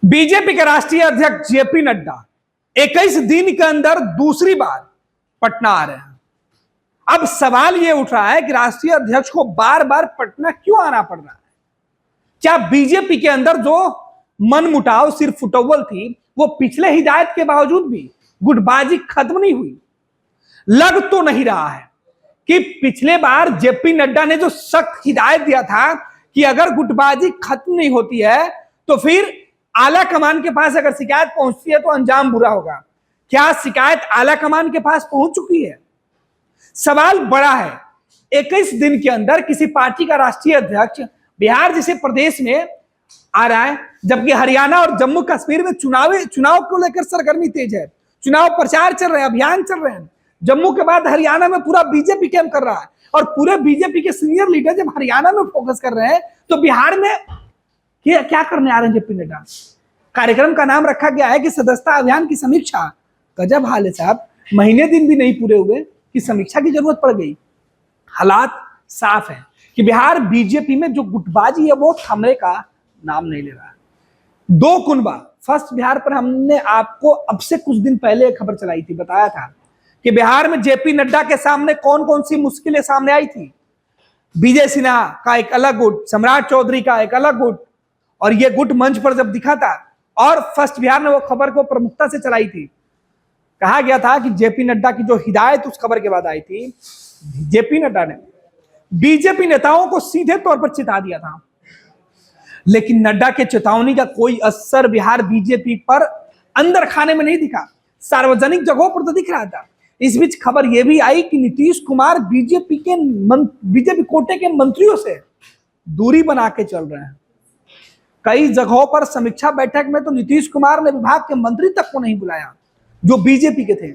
BJP के राष्ट्रीय अध्यक्ष जेपी नड्डा 21 दिन के अंदर दूसरी बार पटना आ रहे हैं। अब सवाल यह उठ रहा है कि राष्ट्रीय अध्यक्ष को बार बार पटना क्यों आना पड़ रहा है। क्या बीजेपी के अंदर जो मनमुटाव सिर्फ फुटबॉल थी वो पिछले हिदायत के बावजूद भी गुटबाजी खत्म नहीं हुई। लग तो नहीं रहा है कि पिछले बार जेपी नड्डा ने जो सख्त हिदायत दिया था कि अगर गुटबाजी खत्म नहीं होती है तो फिर आला कमान के पास अगर शिकायत पहुंचती है तो अंजाम बुरा होगा। क्या शिकायत आला कमान के पास पहुंच चुकी है? सवाल बड़ा है। 21 दिन के अंदर किसी पार्टी का राष्ट्रीय अध्यक्ष बिहार जैसे प्रदेश में आ रहा है, जबकि हरियाणा और जम्मू कश्मीर में चुनाव को लेकर सरगर्मी तेज है। चुनाव प्रचार चल रहे हैं, अभियान चल रहे हैं। जम्मू के बाद हरियाणा में पूरा बीजेपी कैंप कर रहा है और पूरे बीजेपी के सीनियर लीडर जब हरियाणा में फोकस कर रहे हैं तो बिहार में क्या करने आ रहे हैं जेपी नड्डा? कार्यक्रम का नाम रखा गया है कि सदस्यता अभियान की समीक्षा। गजब हाल है साहब, महीने दिन भी नहीं पूरे हुए कि समीक्षा की जरूरत पड़ गई। हालात साफ है कि बिहार बीजेपी में जो गुटबाजी है वो थमने का नाम नहीं ले रहा है। दो कुनबा फर्स्ट बिहार पर हमने आपको अब से कुछ दिन पहले खबर चलाई थी, बताया था कि बिहार में जेपी नड्डा के सामने कौन कौन सी मुश्किलें सामने आई थी। विजय सिन्हा का एक अलग गुट, सम्राट चौधरी का एक अलग गुट, और ये गुट मंच पर जब दिखा था और फर्स्ट बिहार ने वो खबर को प्रमुखता से चलाई थी। कहा गया था कि जेपी नड्डा की जो हिदायत उस खबर के बाद आई थी, जेपी नड्डा ने बीजेपी नेताओं को सीधे तौर पर चेता दिया था, लेकिन नड्डा के चेतावनी का कोई असर बिहार बीजेपी पर अंदर खाने में नहीं दिखा, सार्वजनिक जगहों पर तो दिख रहा था। इस बीच खबर यह भी आई कि नीतीश कुमार बीजेपी कोटे के मंत्रियों से दूरी बना के चल रहे हैं। कई जगहों पर समीक्षा बैठक में तो नीतीश कुमार ने विभाग के मंत्री तक को नहीं बुलाया जो बीजेपी के थे।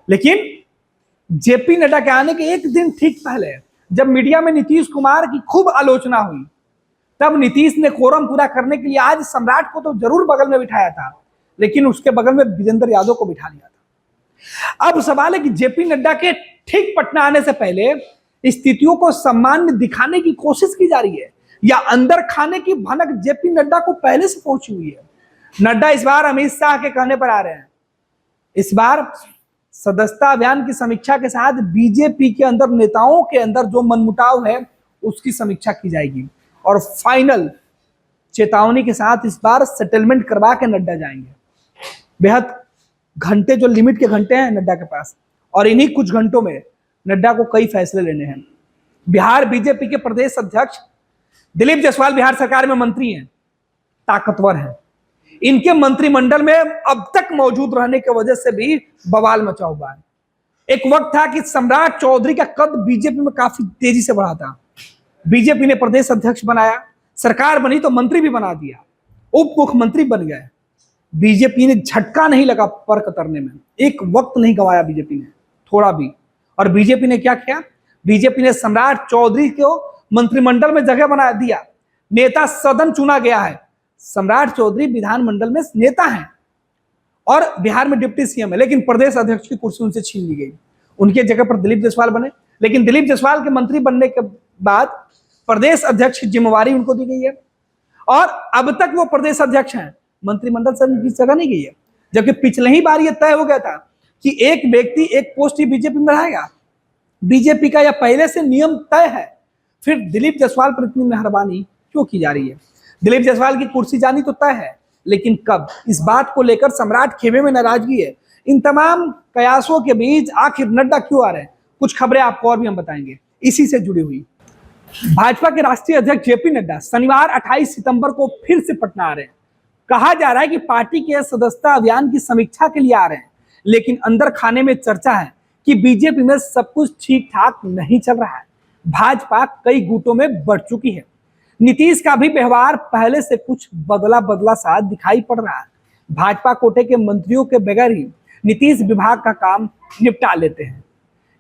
लेकिन जेपी नड्डा के आने के एक दिन ठीक पहले जब मीडिया में नीतीश कुमार की खूब आलोचना हुई, तब नीतीश ने कोरम पूरा करने के लिए आज सम्राट को तो जरूर बगल में बिठाया था, लेकिन उसके बगल में विजेंद्र यादव को बिठा लिया था। अब सवाल है कि जेपी नड्डा के ठीक पटना आने से पहले स्थितियों को सामान्य दिखाने की कोशिश की जा रही है या अंदर खाने की भनक जेपी नड्डा को पहले से पहुंची हुई है। नड्डा इस बार अमित शाह के कहने पर आ रहे हैं। इस बार सदस्यता अभियान की समीक्षा के साथ बीजेपी के अंदर नेताओं के अंदर जो मनमुटाव है उसकी समीक्षा की जाएगी और फाइनल चेतावनी के साथ इस बार सेटलमेंट करवा के नड्डा जाएंगे। बेहद घंटे, जो लिमिट के घंटे हैं नड्डा के पास, और इन्हीं कुछ घंटों में नड्डा को कई फैसले लेने हैं। बिहार बीजेपी के प्रदेश अध्यक्ष दिलीप जायसवाल बिहार सरकार में मंत्री हैं, ताकतवर हैं। इनके मंत्रिमंडल में अब तक मौजूद रहने की वजह से भी बवाल मचा हुआ है। एक वक्त था कि सम्राट चौधरी का कद बीजेपी में काफी तेजी से बढ़ा था। बीजेपी ने प्रदेश अध्यक्ष बनाया, सरकार बनी तो मंत्री भी बना दिया, उप मुख्यमंत्री बन गए। बीजेपी ने झटका नहीं लगा पर कतरने में, एक वक्त नहीं गंवाया बीजेपी ने थोड़ा भी। और बीजेपी ने क्या किया? बीजेपी ने सम्राट चौधरी को मंत्रिमंडल में जगह बना दिया, नेता सदन चुना गया है। सम्राट चौधरी विधानमंडल में नेता हैं और बिहार में डिप्टी सीएम है, लेकिन प्रदेश अध्यक्ष की कुर्सी उनसे छीन ली गई। उनके जगह पर दिलीप जायसवाल बने, लेकिन दिलीप जायसवाल के मंत्री बनने के बाद प्रदेश अध्यक्ष की जिम्मेवारी उनको दी गई है और अब तक वो प्रदेश अध्यक्ष हैं, मंत्रिमंडल से उनकी जगह नहीं गई है। जबकि पिछले ही बार यह तय हो गया था कि एक व्यक्ति एक पोस्ट ही बीजेपी में रहेगा। बीजेपी का यह पहले से नियम तय है, फिर दिलीप जायसवाल पर इतनी मेहरबानी क्यों की जा रही है? दिलीप जायसवाल की कुर्सी जानी तो तय है, लेकिन कब? इस बात को लेकर सम्राट खेमे में नाराजगी है। इन तमाम कयासों के बीच आखिर नड्डा क्यों आ रहे हैं? कुछ खबरें आपको और भी हम बताएंगे इसी से जुड़ी हुई। भाजपा के राष्ट्रीय अध्यक्ष जेपी नड्डा शनिवार 28 सितंबर को फिर से पटना आ रहे हैं। कहा जा रहा है कि पार्टी के सदस्यता अभियान की समीक्षा के लिए आ रहे हैं, लेकिन अंदर खाने में चर्चा है कि बीजेपी में सब कुछ ठीक ठाक नहीं चल रहा है। भाजपा कई गुटों में बढ़ चुकी है। नीतीश का भी व्यवहार पहले से कुछ बदला सा दिखाई पड़ रहा है। भाजपा कोटे के मंत्रियों के बगैर ही नीतीश विभाग का काम निपटा लेते हैं।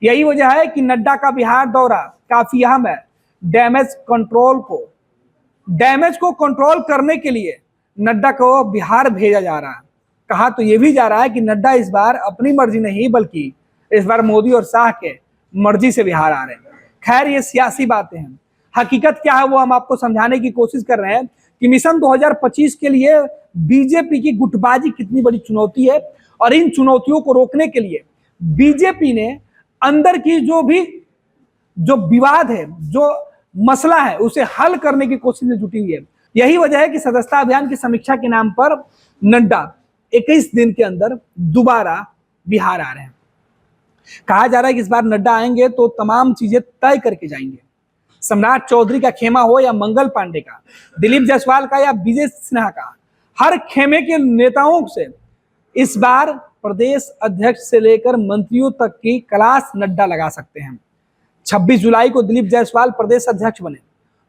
यही वजह है कि नड्डा का बिहार दौरा काफी अहम है। डैमेज को कंट्रोल करने के लिए नड्डा को बिहार भेजा जा रहा है। कहा तो यह भी जा रहा है कि नड्डा इस बार अपनी मर्जी नहीं बल्कि इस बार मोदी और शाह के मर्जी से बिहार आ रहे हैं। खैर, ये सियासी बातें हैं। हकीकत क्या है वो हम आपको समझाने की कोशिश कर रहे हैं कि मिशन 2025 के लिए बीजेपी की गुटबाजी कितनी बड़ी चुनौती है, और इन चुनौतियों को रोकने के लिए बीजेपी ने अंदर की जो विवाद है, जो मसला है, उसे हल करने की कोशिश में जुटी हुई है। यही वजह है कि सदस्यता अभियान की समीक्षा के नाम पर नड्डा 21 दिन के अंदर दोबारा बिहार आ रहे हैं। कहा जा रहा है कि इस बार नड्डा आएंगे तो तमाम चीजें तय करके जाएंगे। सम्राट चौधरी का खेमा हो या मंगल पांडे का, दिलीप जायसवाल का या विजय सिन्हा का, हर खेमे के नेताओं से इस बार प्रदेश अध्यक्ष से लेकर मंत्रियों तक की क्लास नड्डा लगा सकते हैं। 26 जुलाई को दिलीप जायसवाल प्रदेश अध्यक्ष बने।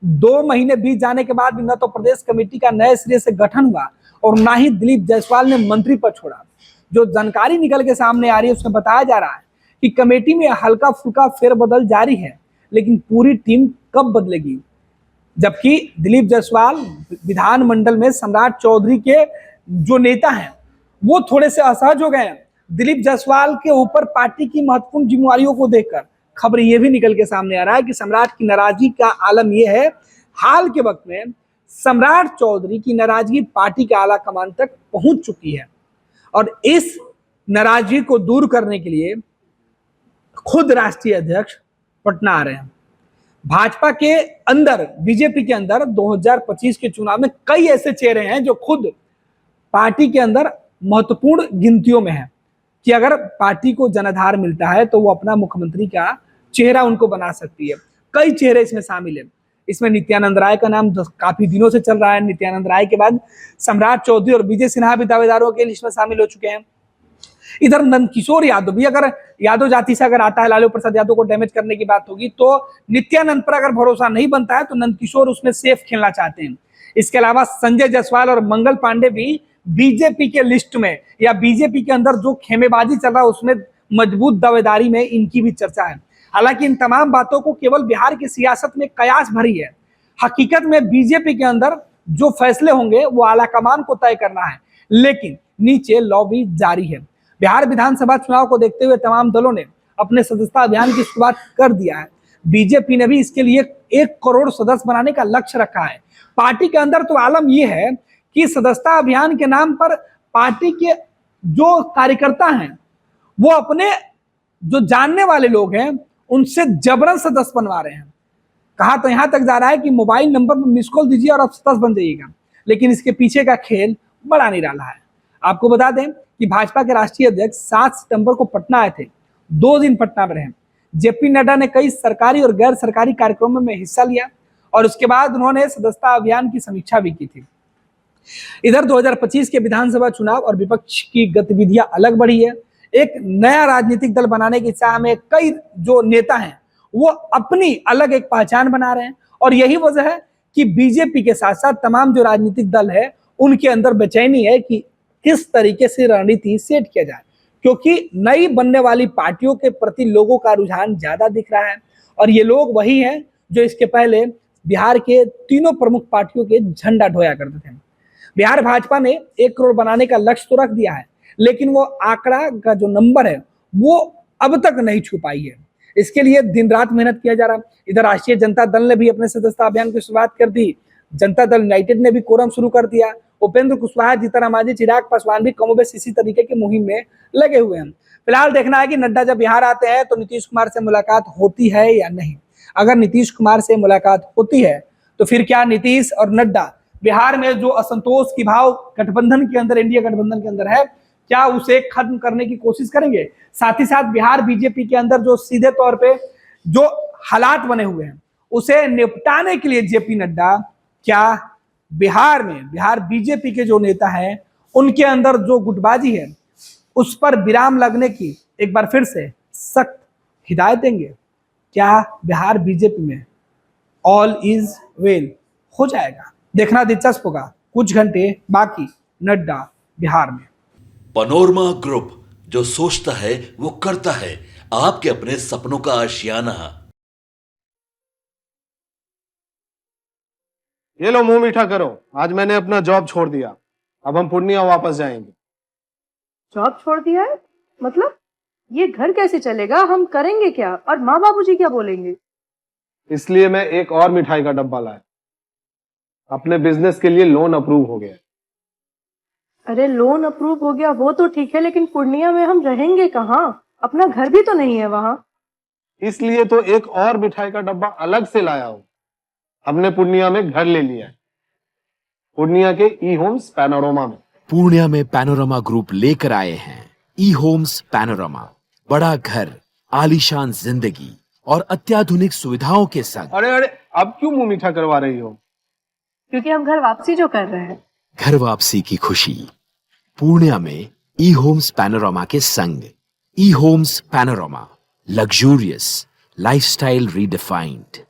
2 महीने बीत जाने के बाद भी न तो प्रदेश कमेटी का नए सिरे से गठन हुआ और ना ही दिलीप जायसवाल ने मंत्री पद छोड़ा। जो जानकारी निकल के सामने आ रही है उसमें बताया जा रहा है कि कमेटी में हल्का फुल्का फेरबदल जारी है, लेकिन पूरी टीम कब बदलेगी। जबकि दिलीप जायसवाल विधानमंडल में सम्राट चौधरी के जो नेता हैं वो थोड़े से असहज हो गए हैं दिलीप जायसवाल के ऊपर पार्टी की महत्वपूर्ण जिम्मेवारियों को देखकर। खबर ये भी निकल के सामने आ रहा है कि सम्राट की नाराजगी का आलम यह है, हाल के वक्त में सम्राट चौधरी की नाराजगी पार्टी के आला कमान तक पहुंच चुकी है, और इस नाराजगी को दूर करने के लिए खुद राष्ट्रीय अध्यक्ष पटना आ रहे हैं। भाजपा के अंदर, बीजेपी के अंदर 2025 के चुनाव में कई ऐसे चेहरे हैं जो खुद पार्टी के अंदर महत्वपूर्ण गिनतियों में है कि अगर पार्टी को जनाधार मिलता है तो वो अपना मुख्यमंत्री का चेहरा उनको बना सकती है। कई चेहरे इसमें शामिल है। इसमें नित्यानंद राय का नाम काफी दिनों से चल रहा है। नित्यानंद राय के बाद सम्राट चौधरी और विजय सिन्हा भी दावेदारों के लिस्ट में शामिल हो चुके हैं। इधर नंदकिशोर यादव भी, अगर यादव जाति से अगर आता है, लालू प्रसाद यादव को डैमेज करने की बात होगी तो नित्यानंद पर अगर भरोसा नहीं बनता है तो नंदकिशोर उसमें सेफ खेलना चाहते हैं। इसके अलावा संजय जायसवाल और मंगल पांडे भी बीजेपी के लिस्ट में या बीजेपी के अंदर जो खेमेबाजी चल रहा है उसमें मजबूत दावेदारी में इनकी भी चर्चा है। हालांकि इन तमाम बातों को केवल बिहार की सियासत में कयास भरी है। हकीकत में बीजेपी के अंदर जो फैसले होंगे वो आलाकमान को तय करना है, लेकिन नीचे लॉबी जारी है। बिहार विधानसभा चुनाव को देखते हुए तमाम दलों ने अपने सदस्यता अभियान की शुरुआत कर दिया है। बीजेपी ने भी इसके लिए 1 करोड़ सदस्य बनाने का लक्ष्य रखा है। पार्टी के अंदर तो आलम यह है कि सदस्यता अभियान के नाम पर पार्टी के जो कार्यकर्ता हैं वो अपने जो जानने वाले लोग हैं उनसे जबरन सदस्य बनवा रहे हैं। कहा तो यहां तक जा रहा है कि मोबाइल नंबर पर मिस कॉल दीजिए और आप सदस्य बन जाइएगा, लेकिन इसके पीछे का खेल बड़ा निराला है। आपको बता दें कि भाजपा के राष्ट्रीय अध्यक्ष 7 सितंबर को पटना आए थे। 2 दिन पटना में रहे। जेपी नड्डा ने कई सरकारी और गैर सरकारी कार्यक्रमों में हिस्सा लिया और उसके बाद उन्होंने सदस्यता अभियान की समीक्षा भी की थी। इधर 2025 के विधानसभा चुनाव और विपक्ष की गतिविधियां अलग बढ़ी है। एक नया राजनीतिक दल बनाने की चाह में कई जो नेता हैं वो अपनी अलग एक पहचान बना रहे हैं, और यही वजह है कि बीजेपी के साथ साथ तमाम जो राजनीतिक दल है उनके अंदर बेचैनी है कि किस तरीके से रणनीति सेट किया जाए, क्योंकि नई बनने वाली पार्टियों के प्रति लोगों का रुझान ज्यादा दिख रहा है। और ये लोग वही हैं जो इसके पहले बिहार के तीनों प्रमुख पार्टियों के झंडा ढोया करते थे। बिहार भाजपा ने 1 करोड़ बनाने का लक्ष्य तो रख दिया है, लेकिन वो आंकड़ा का जो नंबर है वो अब तक नहीं छू पाई है। इसके लिए दिन रात मेहनत किया जा रहा है। इधर राष्ट्रीय जनता दल ने भी अपने सदस्यता अभियान की शुरुआत कर दी। जनता दल यूनाइटेड ने भी कोरम शुरू कर दिया। उपेंद्र कुशवाहा, जीतन मांझी, चिराग पासवान भी कमोबेश इसी तरीके की मुहिम में लगे हुए हैं। फिलहाल देखना है कि नड्डा जब बिहार आते हैं तो नीतीश कुमार से मुलाकात होती है या नहीं। अगर नीतीश कुमार से मुलाकात होती है तो फिर क्या नीतीश और नड्डा बिहार में जो असंतोष की भाव गठबंधन के अंदर, इंडिया गठबंधन के अंदर है, क्या उसे खत्म करने की कोशिश करेंगे? साथ ही साथ बिहार बीजेपी के अंदर जो सीधे तौर पे जो हालात बने हुए हैं उसे निपटाने के लिए जेपी नड्डा क्या बिहार में, बिहार बीजेपी के जो नेता हैं उनके अंदर जो गुटबाजी है उस पर विराम लगने की एक बार फिर से सख्त हिदायत देंगे? क्या बिहार बीजेपी में ऑल इज वेल हो जाएगा? देखना दिलचस्प होगा। कुछ घंटे बाकी नड्डा बिहार में। पनोरमा ग्रुप, जो सोचता है वो करता है। आपके अपने सपनों का आशियाना। ये लो, मुंह मीठा करो। आज मैंने अपना जॉब छोड़ दिया। अब हम पूर्णिया वापस जाएंगे। जॉब छोड़ दिया है? मतलब ये घर कैसे चलेगा? हम करेंगे क्या? और माँ बाबूजी क्या बोलेंगे? इसलिए मैं एक और मिठाई का डब्बा लाया। अपने बिजनेस के लिए लोन अप्रूव हो गया। अरे लोन अप्रूव हो गया वो तो ठीक है, लेकिन पूर्णिया में हम रहेंगे कहाँ? अपना घर भी तो नहीं है वहाँ। इसलिए तो एक और मिठाई का डब्बा अलग से लाया हूँ। हमने पूर्णिया में घर ले लिया है, पूर्णिया के ई होम्स पैनोरमा में। पूर्णिया में पैनोरमा ग्रुप लेकर आए हैं ई होम्स पैनोरमा। बड़ा घर, आलीशान जिंदगी और अत्याधुनिक सुविधाओं के संग। अरे अरे, अब क्यों मुंह मीठा करवा रही हो? क्योंकि हम घर वापसी जो कर रहे हैं। घर वापसी की खुशी पूर्णिया में ई होम्स पैनोरमा के संग। ई homes panorama, luxurious lifestyle redefined.